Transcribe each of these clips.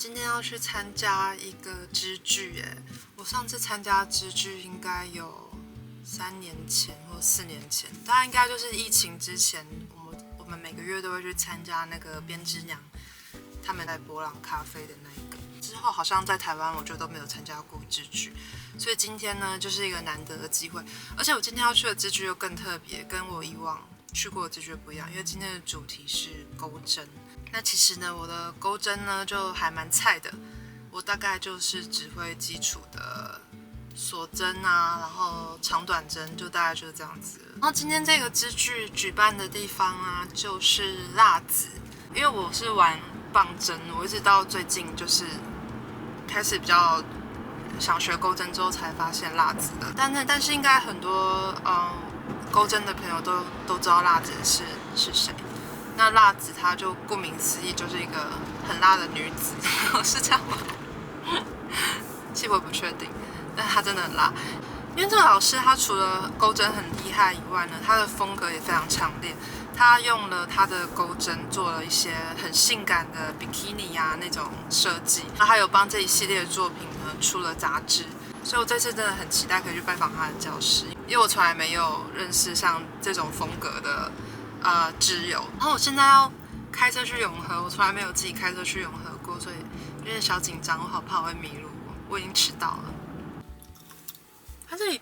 今天要去参加一个织剧耶，我上次参加织剧应该有3年前或4年前，大概应该就是疫情之前，我们每个月都会去参加那个编织娘他们在博朗咖啡的那一个。之后好像在台湾我就都没有参加过织剧，所以今天呢就是一个难得的机会，而且我今天要去的织剧又更特别，跟我以往去过的织剧不一样，因为今天的主题是钩针。那其实呢，我的钩针呢就还蛮菜的，我大概就是只会基础的锁针啊，然后长短针，就大概就是这样子。然后今天这个织剧举办的地方啊，就是辣子，因为我是玩棒针，我一直到最近就是开始比较想学钩针之后才发现辣子的，但是应该很多钩针的朋友都知道辣子是谁。那辣子她就顾名思义就是一个很辣的女子，是这样吗？其实我也不确定，但她真的很辣。因为这个老师他除了钩针很厉害以外呢，他的风格也非常强烈。他用了他的钩针做了一些很性感的比基尼啊那种设计，他还有帮这一系列的作品呢出了杂志。所以我这次真的很期待可以去拜访他的教室，因为我从来没有认识像这种风格的织友。然后我现在要开车去永和，我从来没有自己开车去永和过，所以有点小紧张，我好怕我会迷路，我已经迟到了。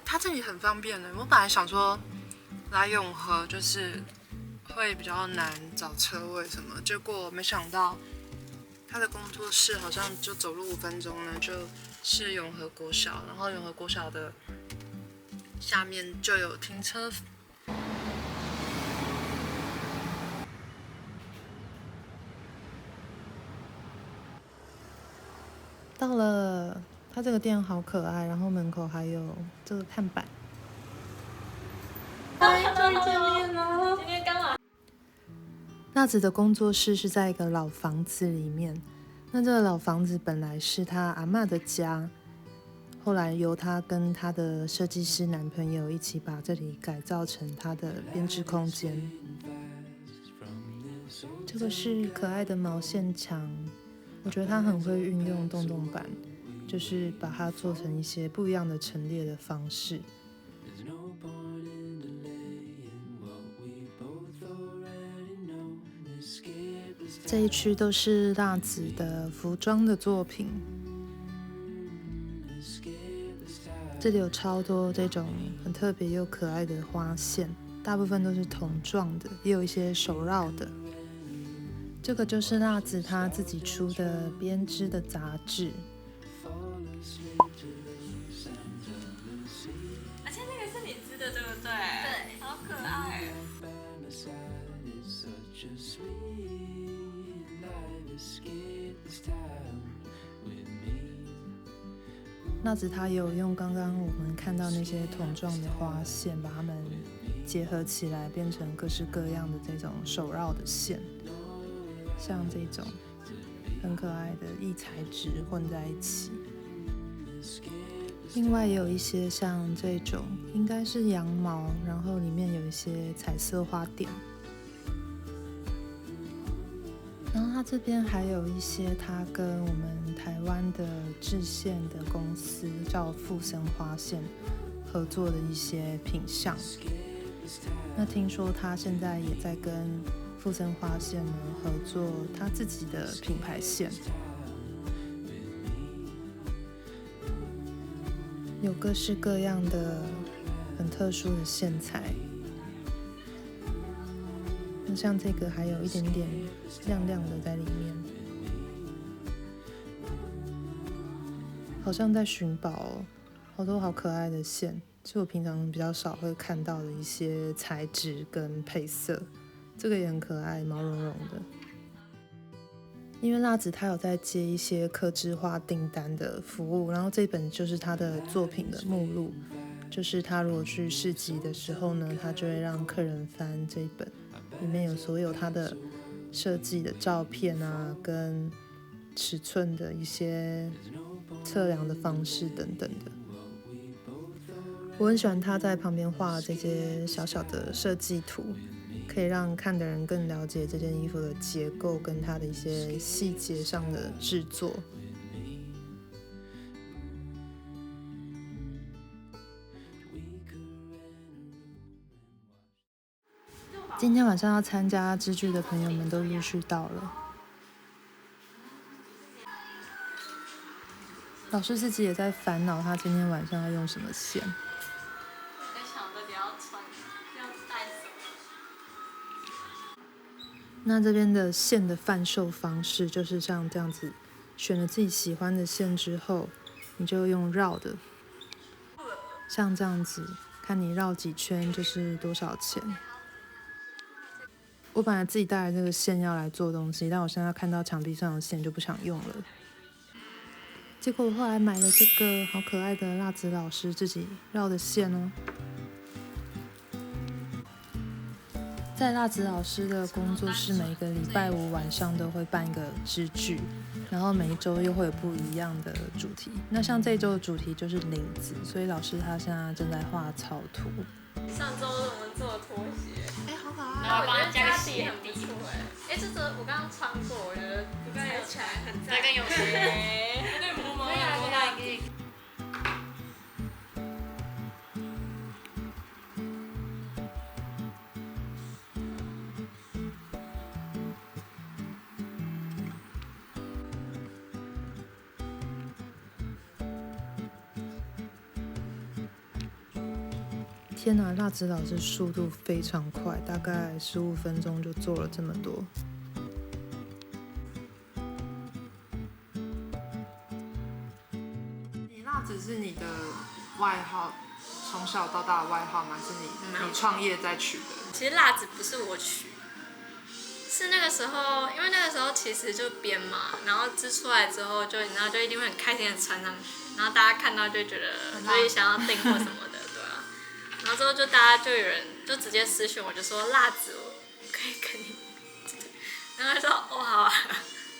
他这里很方便的，我本来想说来永和就是会比较难找车位什么，结果没想到他的工作室好像就走路5分钟呢，就是永和国小，然后永和国小的下面就有停车。到了，它这个店好可爱，然后门口还有这个看板。嗨，终于见面了！今天刚好。娜子的工作室是在一个老房子里面，那这个老房子本来是她阿嬷的家，后来由她跟她的设计师男朋友一起把这里改造成她的编织空间。这个是可爱的毛线墙，我觉得他很会运用洞洞板，就是把它做成一些不一样的陈列的方式。这一区都是辣子的服装的作品，这里有超多这种很特别又可爱的花线，大部分都是筒状的，也有一些手绕的。这个就是辣子她自己出的编织的杂志，而且那个是你织的，对不对？对，好可爱。辣子她也有用刚刚我们看到那些筒状的花线，把它们结合起来，变成各式各样的这种手绕的线。像这种很可爱的异材质混在一起，另外也有一些像这种应该是羊毛，然后里面有一些彩色花点。然后它这边还有一些它跟我们台湾的制线的公司叫富森花线合作的一些品项。那听说他现在也在跟富森花线呢合作他自己的品牌线，有各式各样的很特殊的线材，像这个还有一点点亮亮的在里面，好像在寻宝哦，好多好可爱的线，是我平常比较少会看到的一些材质跟配色。这个也很可爱，毛茸茸的。因为辣子她有在接一些客制化订单的服务，然后这本就是她的作品的目录，就是她如果去市集的时候呢，她就会让客人翻这一本，里面有所有她的设计的照片啊，跟尺寸的一些测量的方式等等的。我很喜欢她在旁边画这些小小的设计图，可可以让看的人更了解这件衣服的结构跟它的一些细节上的制作。今天晚上要参加织剧的朋友们都陆续到了，老师自己也在烦恼他今天晚上要用什么线。在想到底要带什么。那这边的线的贩售方式就是像这样子，选了自己喜欢的线之后，你就用绕的，像这样子，看你绕几圈就是多少钱。我本来自己带来这个线要来做东西，但我现在看到墙壁上的线就不想用了。结果我后来买了这个好可爱的蜡子老师自己绕的线哦。在蜡子老师的工作室，每个礼拜五晚上都会办一个织剧，然后每一周又会有不一样的主题。那像这一周的主题就是领子，所以老师他现在正在画草图。上周我们做的拖鞋，好可爱！然后我觉得加细很不错这个我刚刚穿过，我觉得我刚才有起来很赞，再跟有谁？对，摸摸摸到一个。天哪，蜡子老师速度非常快，大概15分钟就做了这么多。你蜡子是你的外号，从小到大的外号吗？是你创业再取的？其实蜡子不是我取，是那个时候，因为那个时候其实就编嘛，然后织出来之后就，然后就一定会很开心的穿上去，然后大家看到就觉得，所以想要订或什么的，对啊。然后之后就大家就有人就直接私讯我，就说蜡子我可以跟你，然后他说哦好啊，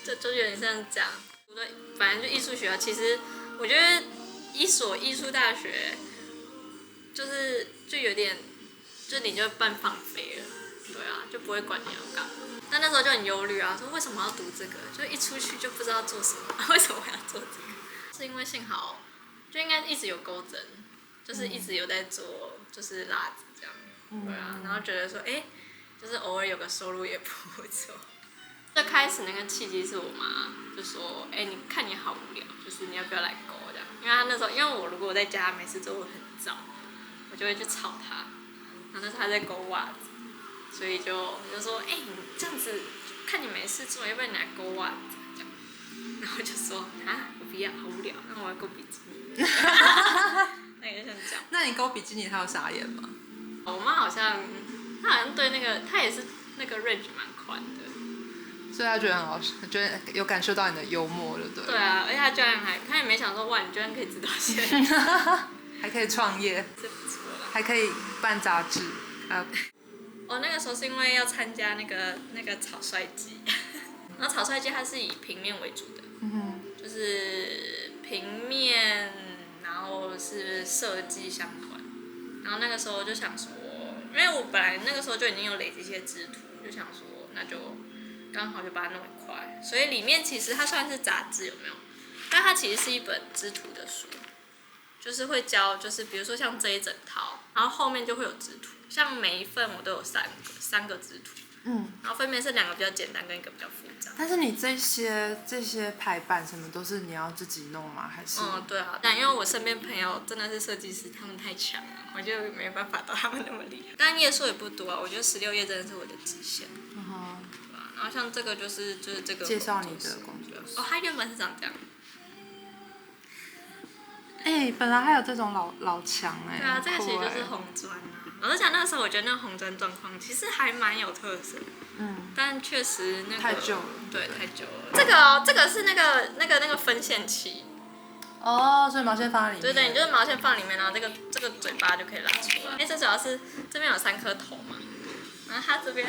就有点像这样。对，反正就艺术学校，其实我觉得一所艺术大学就有点，就你就半放飞了，对啊，就不会管你要干嘛。那时候就很忧虑啊，说为什么要读这个？就一出去就不知道做什么，为什么要做这个？是因为幸好就应该一直有钩针，就是一直有在做，就是蜡子这样，对啊，然后觉得说，就是偶尔有个收入也不错。最开始那个契机是我妈就说，你看你好无聊，就是你要不要来勾这样？因为她那时候，因为我如果在家没事做我很早，我就会去吵她，然后那时候她在勾袜子，所以我就说，你这样子看你没事做，要不然你来勾袜子这样？然后我就说我不要，好无聊，那我要勾比基尼。那也像这样。那你勾比基尼，他有傻眼吗？我妈好像对那个，她也是那个 range 蛮宽的。所以他觉得很好笑，觉得有感受到你的幽默，对不对？对啊，而且他居然他也没想说，哇，你居然可以知道些，还可以创业，这不错啦。还可以办杂志。我那个时候是因为要参加那个草率季，然后草率季它是以平面为主的，就是平面，然后是设计相关。然后那个时候就想说，因为我本来那个时候就已经有累积一些织图，就想说那就刚好就把它弄一块，所以里面其实它算是杂志有没有？但它其实是一本织图的书，就是会教，就是比如说像这一整套，然后后面就会有织图，像每一份我都有三个织图，然后分别是2个比较简单跟1个比较复杂。但是你这些排版什么都是你要自己弄吗？还是？对啊，但因为我身边朋友真的是设计师，他们太强了，我就没办法到他们那么厉害。但页数也不多啊，我觉得16页真的是我的极限。然后像这个就是这个介绍你的工作室。它原本是长这样。本来还有这种老墙对啊，这个其实就是红砖啊。老实讲，那个时候我觉得那个红砖状况其实还蛮有特色。但确实那个太旧了。对，太旧了。这个是那个分线器。所以毛线放在里面。对，你就是毛线放里面，然后这个嘴巴就可以拉出来。最主要是这边有3颗头嘛，然后它这边。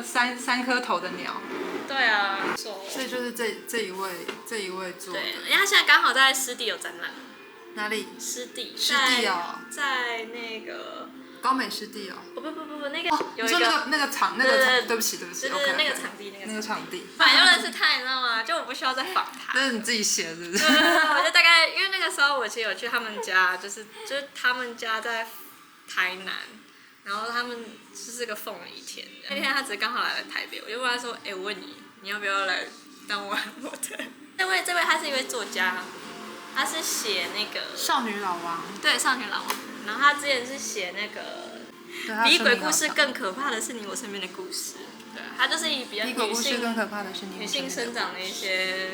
三颗头的鸟。对啊，所以就是这一位做的。对，因为他现在刚好在湿地有展览。哪里？湿地哦。在那个高美湿地哦。不，那个有一个。你说那个场，对不起，对，那个场地，那个场地。反正就认识他，你知道吗？就我不需要再访他。这是你自己写的，是不是？对，我就大概因为那个时候我其实有去他们家，就是他们家在台南，然后他们是个凤梨田的。那天他只是刚好来了台北，我就问他说：“我问你，你要不要来当我模特？”这位他是一位作家，他是写那个少女老王。对，少女老王。然后他之前是写那个比鬼故事更可怕的是你我身边的故事。对，他就是以比较女性生长的一些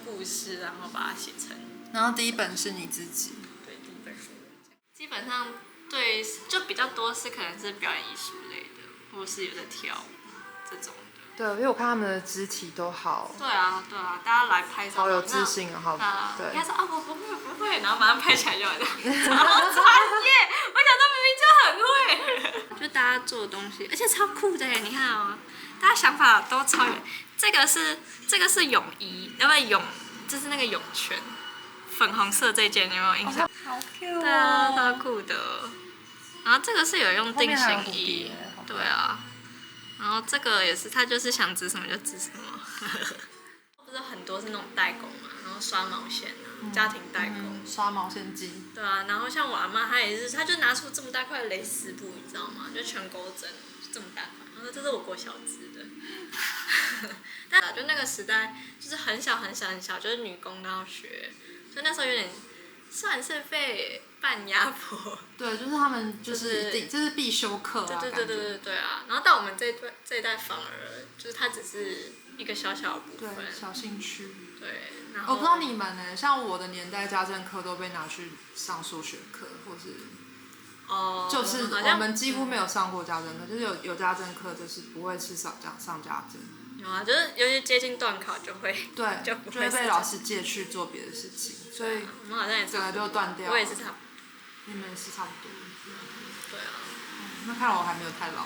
故事，然后把它写成。然后第一本是你自己。对，第一本是我。基本上对，就比较多是可能是表演艺术类的，或是有在跳舞这种的。对，因为我看他们的肢体都好。对啊，大家来拍照。好有自信啊，好。对。应该说我不会，然后马上拍起来就好了。好专业，我想说明明就很会。就大家做的东西，而且超酷的耶！你看哦，大家想法都超远。这个是泳衣，要不然就是那个泳圈，粉红色这件，你有没有印象？好 Q 哦。对啊，超酷的。然后这个是有用定型衣，对啊。然后这个也是，他就是想织什么就织什么。不是很多是那种代工嘛，然后刷毛线啊，家庭代工。刷毛线机。对啊，然后像我阿嬷，她就拿出这么大块的蕾丝布，你知道吗？就全钩针，就这么大块。然后这是我国小织的。但就那个时代，就是很小，就是女工都要学，所以那时候有点算是被半压迫。对，就是他们就是这是必修课啊。对啊。然后到我们这一代反而就是它只是一个小小的部分。对，小兴趣。对。然后我不知道你们呢，像我的年代，家政课都被拿去上数学课，或是。就是我们几乎没有上过家政课，就是有家政课，就是不会是上家政。有啊，就是尤其接近段考就会，对，就会被老师借去做别的事情，所以我们好像也整个就断掉了。我也是差不多。你们也是差不多。对啊。那看来我还没有太老。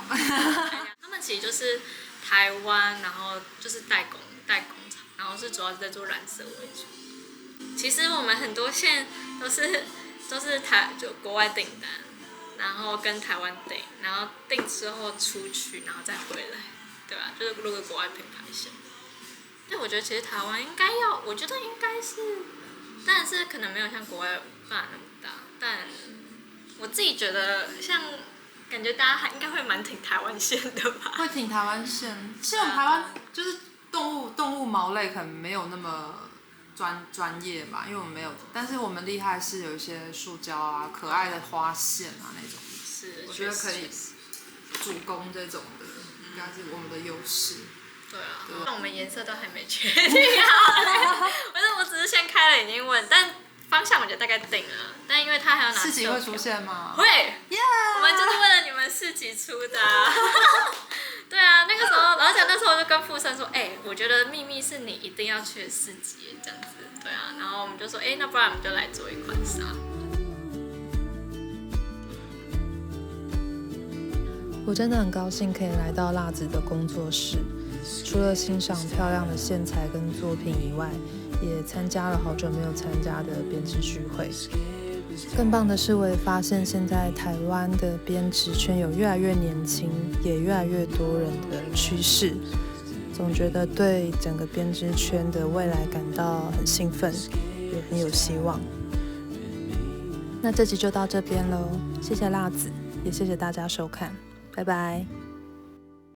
他们其实就是台湾，然后就是代工厂，然后是主要是在做染色为主。其实我们很多线都是就国外订单。然后跟台湾订，然后订之后出去，然后再回来，对吧？就是如果国外品牌线。但我觉得其实台湾我觉得应该是，但是可能没有像国外办那么大。但我自己觉得，感觉大家应该会蛮挺台湾线的吧？会挺台湾线，其实我们台湾就是动物毛类可能没有那么。专业吧，因为我们没有，但是我们厉害是有一些塑胶啊、可爱的花线啊那种，我觉得可以主攻这种的，应该是我们的优势。对啊，那我们颜色都还没确定啊，我只是先开了已经问，但方向我觉得大概定了，但因为他还要拿市集会出现吗？会，我们就是为了你们市集出的。对啊，那个时候，而且那时候我就跟富生说，我觉得秘密是你一定要去的市集这样子，对啊，然后我们就说，那不然我们就来做一款纱。我真的很高兴可以来到辣子的工作室，除了欣赏漂亮的线材跟作品以外，也参加了好久没有参加的编织聚会。更棒的是，我也发现现在台湾的编织圈有越来越年轻，也越来越多人的趋势，总觉得对整个编织圈的未来感到很兴奋，也很有希望。那这集就到这边喽，谢谢辣子，也谢谢大家收看，拜拜。